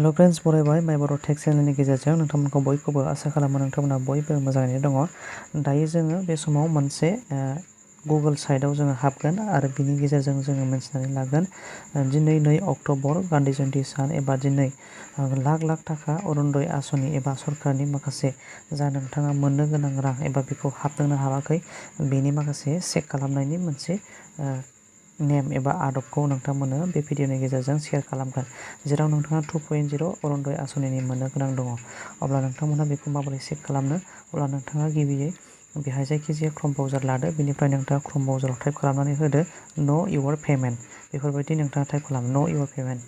Hello friends, बरायबाय माय बर' tech चेनेलनि गेजेरजों नोंथांमोनखौ बयखौबो आसा खालामो नोंथांमोना बयबो मोजाङैनो दङ। दायो जोङो बे समाव मोनसे गुगोल साइटआव जोङो हाबगोन आरो बिनि गेजेरजों जोङो मिथिनानै लागोन दिनै 2 अक्ट'बर गान्धी जयन्ती सान एबा दिनै लाख लाख थाखा अरुनदय आसनि एबा सरकारनि माखासे जा नोंथाङा मोननो गोनां रां एबा बेखौ हाबदोंना हाबाखै बेनि माखासे चेक खालामनायनि मोनसे नेम एबा आदबखौ नोंथांमोननो बे भिडिअनि गेजेरजों शेयार खालामगोन। जेराव नोंथाङा 2.0 अरुनदय आसनिनि मोननो गोनां दङ, अब्ला नोंथांमोनहा बेखौ माबोरै चेक खालामनो? अब्ला नोंथाङा गिबियै बेहाय जायखिजाया क्रोम ब्राउजार लादो, बेनिफ्राय नोंथाङा क्रोम ब्राउजाराव टाइप खालामनानै होदो नो इउर पेमेन्ट। बेफोरबायदि नोंथाङा टाइप खालाम नो इउर पेमेन्ट।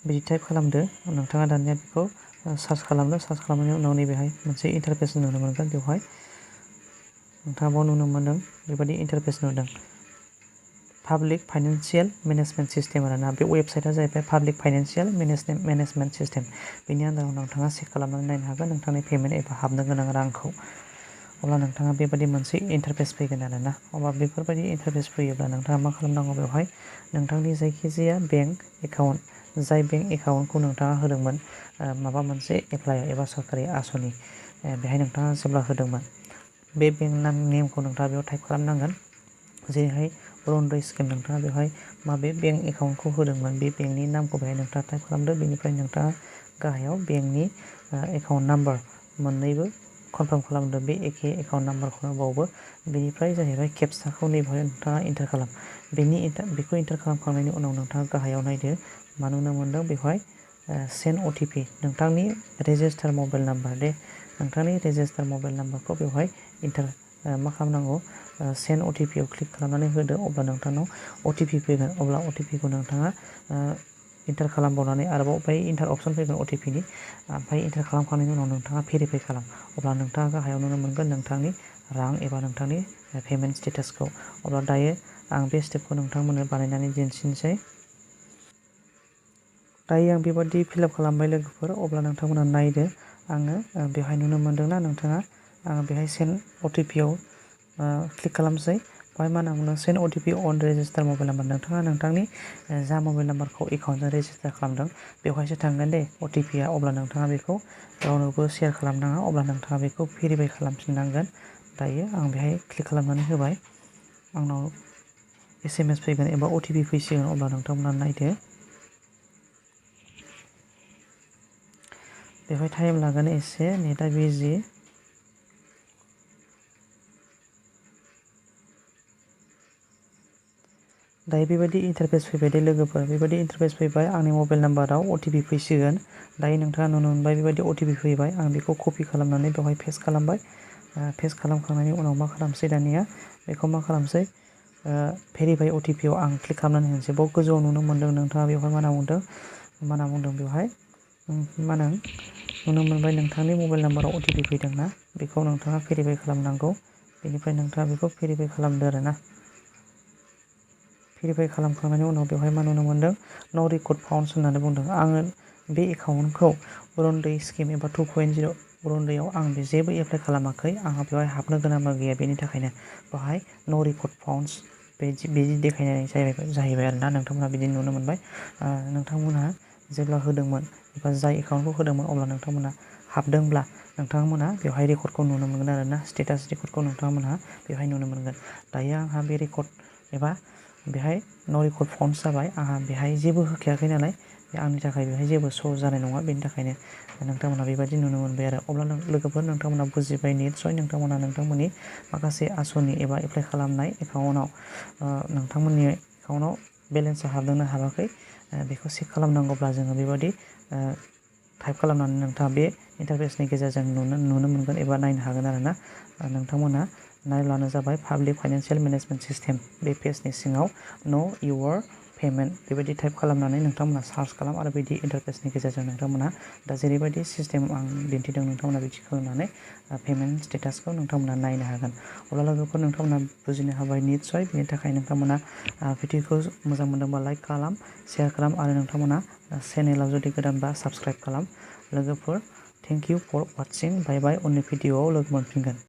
बिदि टाइप खालामदो। नोंथाङा दानिया बेखौ सार्च खालामदो। सार्च खालामनायनि उनाव नैबेहाय मोनसे इन्टारफेस नुनो मोनगोन। बेवहाय नोंथाङा बाव नुनो मोनदों बेबायदि इन्टारफेस नुदों। पाब्लिक फाइनेन्सियेल मेनेजमेन्ट सिस्टेम आरोना। बे वेबसाइटआ जाहैबाय पाब्लिक फाइनेन्सियेल मेनेजमेन्ट सिस्टेम। बेनि आन्दाराव नोंथाङा चेक खालामनानै नायनो हागोन नोंथांनि पेमेन्ट एबा हाबनो गोनां रांखौ। अब्ला नोंथाङा बेबायदि मोनसे इन्टारफेस फैगोन आरोना। अब्ला बेफोरबायदि इन्टारफेस फैयोब्ला नोंथाङा मा खालामनांगौ? बेवहाय नोंथांनि जायखिजाया बेंक एकाउन्ट, जाय बेंक एकाउन्टखौ नोंथाङा होदोंमोन माबा मोनसे एप्लाइ एबा सरकारि आसनि, बेहाय नोंथाङा जेब्ला होदोंमोन बे बेंक नेमखौ नोंथाङा बेयाव टाइप खालामनांगोन। जेरैहाय अरुनदय स्किम, नोंथाङा बेवहाय माबे बेंक एकाउन्टखौ होदोंमोन बे बेंकनि नामखौ बेहाय नोंथाङा टाइप खालामदो। बेनिफ्राय नोंथाङा गाहायाव बेंकनि एकाउन्ट नाम्बार मोननैबो कनफार्म खालामदो, बे एखे एकाउन्ट नाम्बारखौनो बावबो। बेनिफ्राय जाहैबाय केपचाखौ नैबेहाय नोंथाङा एन्टार खालाम। बेखौ एन्टार खालामखांनायनि उनाव नोंथाङा गाहायाव नायदो मा नुनो मोनदों बेवहाय सेन्ड अटिपि, नोंथांनि रेजिस्टार मबाइल नाम्बार नोंथांनि रेजिस्टार मबाइल नाम्बारखौ बेवहाय मा खालामनांगौ? सेन्ड अटिपिआव क्लिक खालामनानै होदो। अब्ला नोंथांनाव अटिपि फैगोन। अब्ला अटिपिखौ नोंथाङा एन्टार खालामबावनानै आरोबाव बै एन्टार अपसन फैगोन अटिपिनि। ओमफ्राय एन्टार खालामखांनायनि उनाव नोंथाङा भेरिफाइ खालाम। अब्ला नोंथाङा गाहायाव नुनो मोनगोन नोंथांनि रां एबा नोंथांनि पेमेन्ट स्टेटासखौ। अब्ला दायो आं बे स्टेपखौ नोंथांमोननो बानायनानै दिन्थिनोसै। दायो आं बेबादि फिलआप खालामबाय लोगोफोर। अब्ला नोंथांमोना नायदो, आङो बेवहाय नुनो मोनदोंना नोंथाङा आं बेहाय सेन्ड अटिपिआव क्लिक खालामसै। बेवहाय मा होनना बुंदों? सेन्ड अटिपि अन रेजिस्टार मबाइल नाम्बार। नोंथाङा नोंथांनि जा मबाइल नाम्बारखौ एकाउन्टजों रेजिस्टार खालामदों बेवहायसो थांगोन दे अटिपिआ। अब्ला नोंथाङा बेखौ रावनोबो शेयार खालामनाङा। अब्ला नोंथाङा बेखौ भेरिफाइ खालामफिननांगोन। दायो आं बेहाय क्लिक खालामनानै होबाय। आंनाव SMS फैगोन एबा अटिपि फैसिगोन। अब्ला नोंथांमोना नायदो। बेवहाय टाइम लागोन एसे, नेटआ बिजि। दायो बेबायदि इन्टारफेस फैबाय दे लोगोफोर। बेबायदि इन्टारफेस फैबाय। आंनि मबाइल नाम्बाराव अटिपि फैसिगोन। दायो नोंथाङा नुनो मोनबाय बेबायदि अटिपि फैबाय। आं बेखौ कपि खालामनानै बेवहाय पेस्ट खालामबाय। पेस्ट खालामखांनायनि उनाव मा खालामसै दानिया? बेखौ मा खालामसै? भेरिफाइ अटिपिआव आं क्लिक खालामनानै होनोसै। बाव गोजौआव नुनो मोनदों नोंथाङा बेवहाय मा होनना बुंदों बेवहाय नुनो मोनबाय नोंथांनि मबाइल नाम्बाराव अटिपि फैदोंना, बेखौ नोंथाङा भेरिफाइ खालामनांगौ। बेनिफ्राय नोंथाङा बेखौ भेरिफाइ खालामदो आरोना। भेरिफाइ खालामखांनायनि उनाव बेवहाय मा नुनो मोनदों? नो रेकर्ड फाउन्ड होननानै बुंदों। आङो बे एकाउन्टखौ अरुनदय स्किम एबा 2.0 अरुनदयाव आं जेबो एप्लाइ खालामाखै। आंहा बेवहाय हाबनो गोनांबो गैया। बेनि थाखायनो बेवहाय नो रेकर्ड फाउन्ड बिदि देखायनाय जाहैबाय आरोना। नोंथांमोनहा बिदि नुनो मोनबाय। नोंथांमोनहा जेब्ला होदोंमोन एबा जाय एकाउन्टखौ होदोंमोन अब्ला नोंथांमोनहा हाबदोंब्ला नोंथांमोना बेवहाय रेकर्डखौ नुनो मोनगोन आरोना। स्टेटास रेकर्डखौ नोंथांमोनहा बेवहाय नुनो मोनगोन। दायो आंहा बे रेकर्ड एबा बेहाय नो रेकर्ड फाउन्ड जाबाय। आंहा बेहाय जेबो होखायाखै नालाय आंनि थाखाय बेहाय जेबो श' जानाय नङा। बेनि थाखायनो नोंथांमोना बेबायदि नुनो मोनबाय आरो। अब्ला लोगोफोर नोंथांमोना बुजिबाय निस्सय। नोंथांमोना नोंथांमोननि माखासे आसनि एबा एप्लाइ खालामनाय एकाउन्टआव नोंथांमोननि एकाउन्टआव बेलेन्सा हाबदोंना हाबाखै बेखौ चेक खालामनांगौब्ला जोङो बेबायदि टाइप खालामनानै नोंथाङा बे इन्टारफेसनि गेजेरजों नुनो मोनगोन एबा नायनो हागोन आरोना। नोंथांमोना नायब्लानो जाबाय पाब्लिक फाइनेन्सियेल मेनेजमेन्ट सिस्टेम। बे पेजनि सिङाव नो इउर पेमेन्ट बेबायदि टाइप खालामनानै नोंथांमोना सार्च खालाम आरो बिदि इन्टारफेसनि गेजेरजों नोंथांमोना दा जेरैबायदि सिस्टेम आं दिन्थिदों नोंथांमोना बिदि खालामनानै पेमेन्ट स्टेटासखौ नोंथांमोना नायनो हागोन। अब्ला लोगोफोर नोंथांमोना बुजिनो हाबाय निस्सय। बेनि थाखाय नोंथांमोना भिडिअखौ मोजां मोनदोंबा लाइक खालाम, शेयार खालाम आरो नोंथांमोना चेनेलाव जुदि गोदानबा साबस्क्राइब खालाम। लोगोफोर थेंक इउ फर वाचिं। बाय बाय। उननि भिडिअआव लोगो मोनफिनगोन।